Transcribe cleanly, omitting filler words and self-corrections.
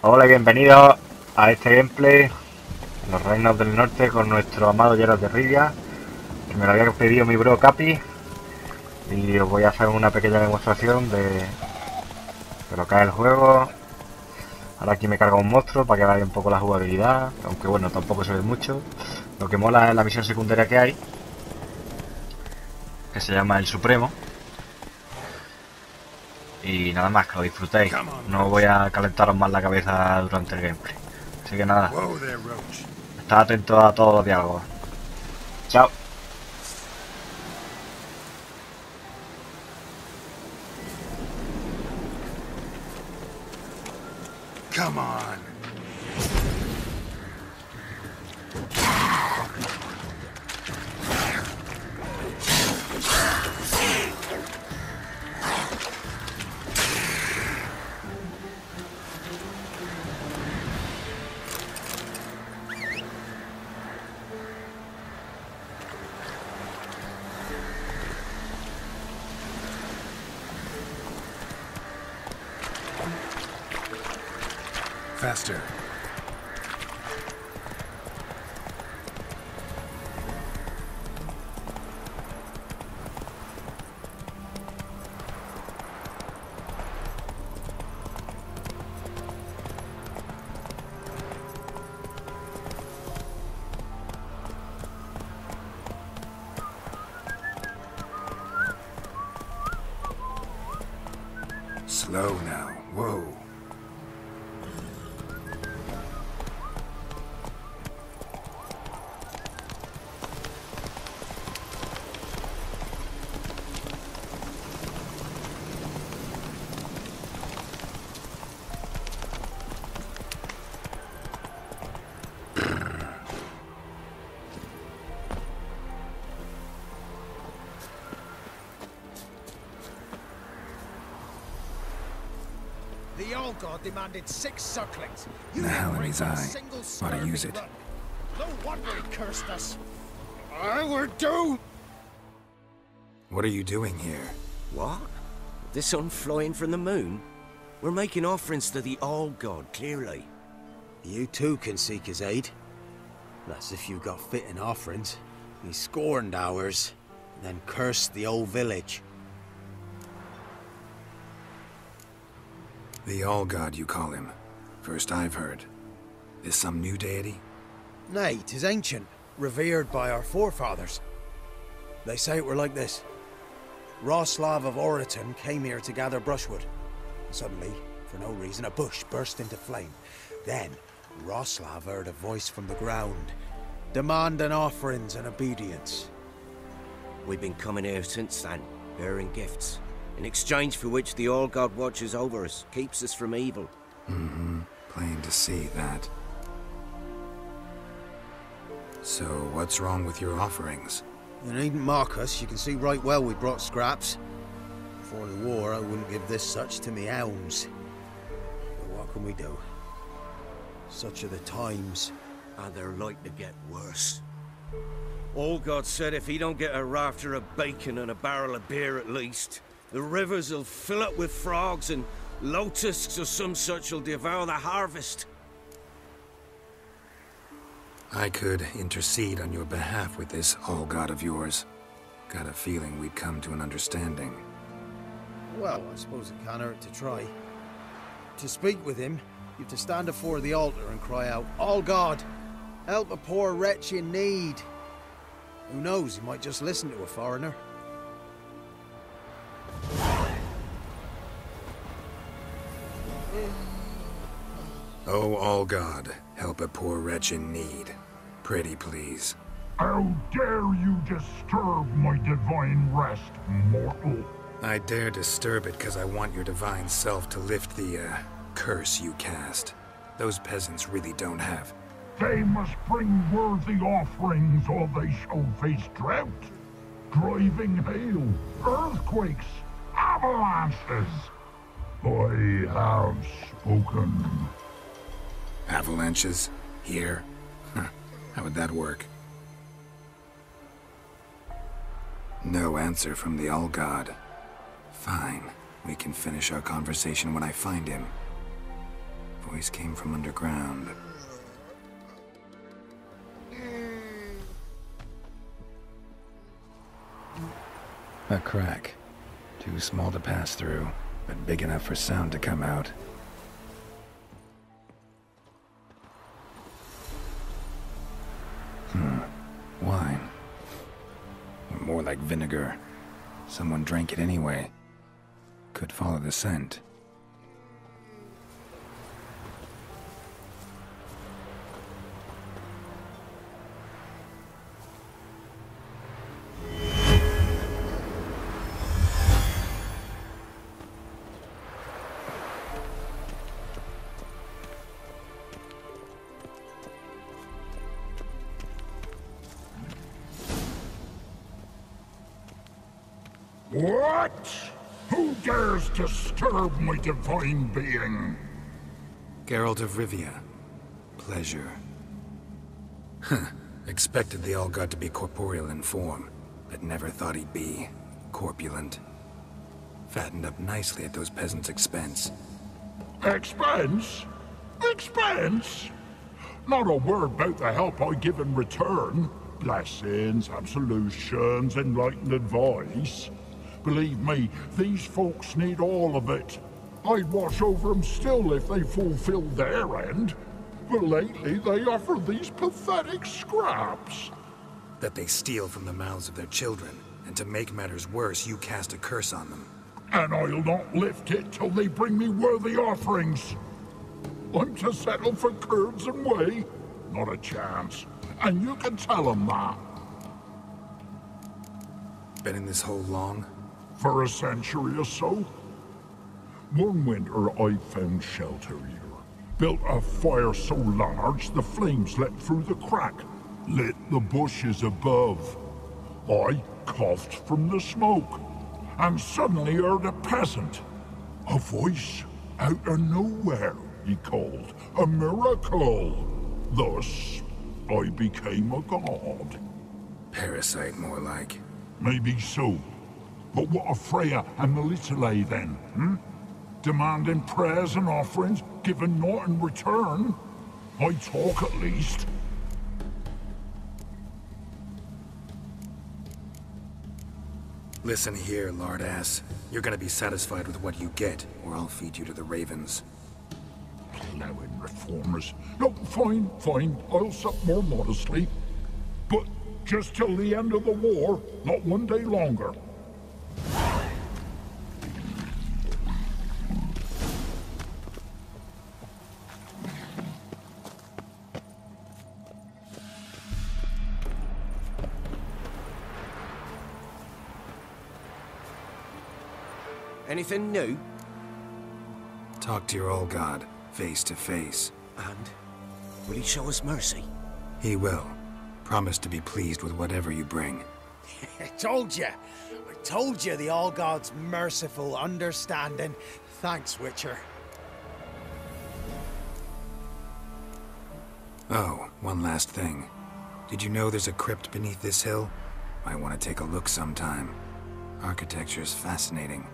Hola y bienvenidos a este gameplay, los reinos del norte con nuestro amado Geralt de Rivia, que me lo había pedido mi bro Capi, y os voy a hacer una pequeña demostración de lo que es el juego. Ahora aquí me carga un monstruo para que vaya un poco la jugabilidad, aunque bueno, tampoco se ve mucho. Lo que mola es la misión secundaria que hay, que se llama el Supremo. Y nada más, que lo disfrutéis. No voy a calentaros más la cabeza durante el gameplay. Así que nada, estad atentos a todos los diálogos. Chao. Come on. Faster. Slow now. Whoa. The old god demanded 6 sucklings. The hell in his eye. Ought to use it. No wonder he cursed us. I were doomed. What are you doing here? What? The sun flying from the moon? We're making offerings to the old god, clearly. You too can seek his aid. That's if you got fitting offerings. He scorned ours, then cursed the old village. The All-God, you call him. First I've heard. Is some new deity? Nay, 'tis ancient, revered by our forefathers. They say it were like this. Roslav of Oriton came here to gather brushwood. Suddenly, for no reason, a bush burst into flame. Then, Roslav heard a voice from the ground, demanding offerings and obedience. We've been coming here since then, bearing gifts, in exchange for which the All God watches over us, keeps us from evil. Mm-hmm. Plain to see that. So, what's wrong with your offerings? You needn't mock us, you can see right well we brought scraps. Before the war, I wouldn't give this such to me hounds. But what can we do? Such are the times. And they're like to get worse. All God said if he don't get a rafter of bacon and a barrel of beer at least, the rivers will fill up with frogs and locusts or some such will devour the harvest. I could intercede on your behalf with this All-God of yours. Got a feeling we'd come to an understanding. Well, I suppose it can't hurt to try. To speak with him, you've to stand before the altar and cry out, "All God, help a poor wretch in need." Who knows, he might just listen to a foreigner. Oh, All-God, help a poor wretch in need. Pretty please. How dare you disturb my divine rest, mortal? I dare disturb it because I want your divine self to lift the, curse you cast. Those peasants really don't have. They must bring worthy offerings or they shall face drought, driving hail, earthquakes, avalanches. I have spoken. Avalanches? Here? Huh. How would that work? No answer from the All-God. Fine. We can finish our conversation when I find him. Voice came from underground. A crack. Too small to pass through, but big enough for sound to come out. Wine. Or more like vinegar. Someone drank it anyway. Could follow the scent. What? Who dares disturb my divine being? Geralt of Rivia. Pleasure. Huh. Expected the all-god to be corporeal in form, but never thought he'd be corpulent. Fattened up nicely at those peasants' expense. Expense? Expense? Not a word about the help I give in return. Blessings, absolutions, enlightened advice. Believe me, these folks need all of it. I'd watch over them still if they fulfilled their end. But lately they offer these pathetic scraps. That they steal from the mouths of their children, and to make matters worse, you cast a curse on them. And I'll not lift it till they bring me worthy offerings. I'm to settle for curds and whey? Not a chance. And you can tell them that. Been in this hole long? For a century or so. One winter I found shelter here. Built a fire so large the flames leapt through the crack, lit the bushes above. I coughed from the smoke, and suddenly heard a peasant. A voice out of nowhere, he called. A miracle. Thus, I became a god. Parasite, more like. Maybe so. But what of Freya and Melitele then, Demanding prayers and offerings, given naught in return? I talk at least. Listen here, lard-ass. You're gonna be satisfied with what you get, or I'll feed you to the ravens. Plowing reformers. No, fine, fine. I'll sup more modestly. But just till the end of the war, not one day longer. Anything new? Talk to your old god, face to face. And will he show us mercy? He will. Promise to be pleased with whatever you bring. I told you! I told you the All-God's merciful, understanding. Thanks, Witcher. Oh, one last thing. Did you know there's a crypt beneath this hill? Might want to take a look sometime. Architecture's fascinating.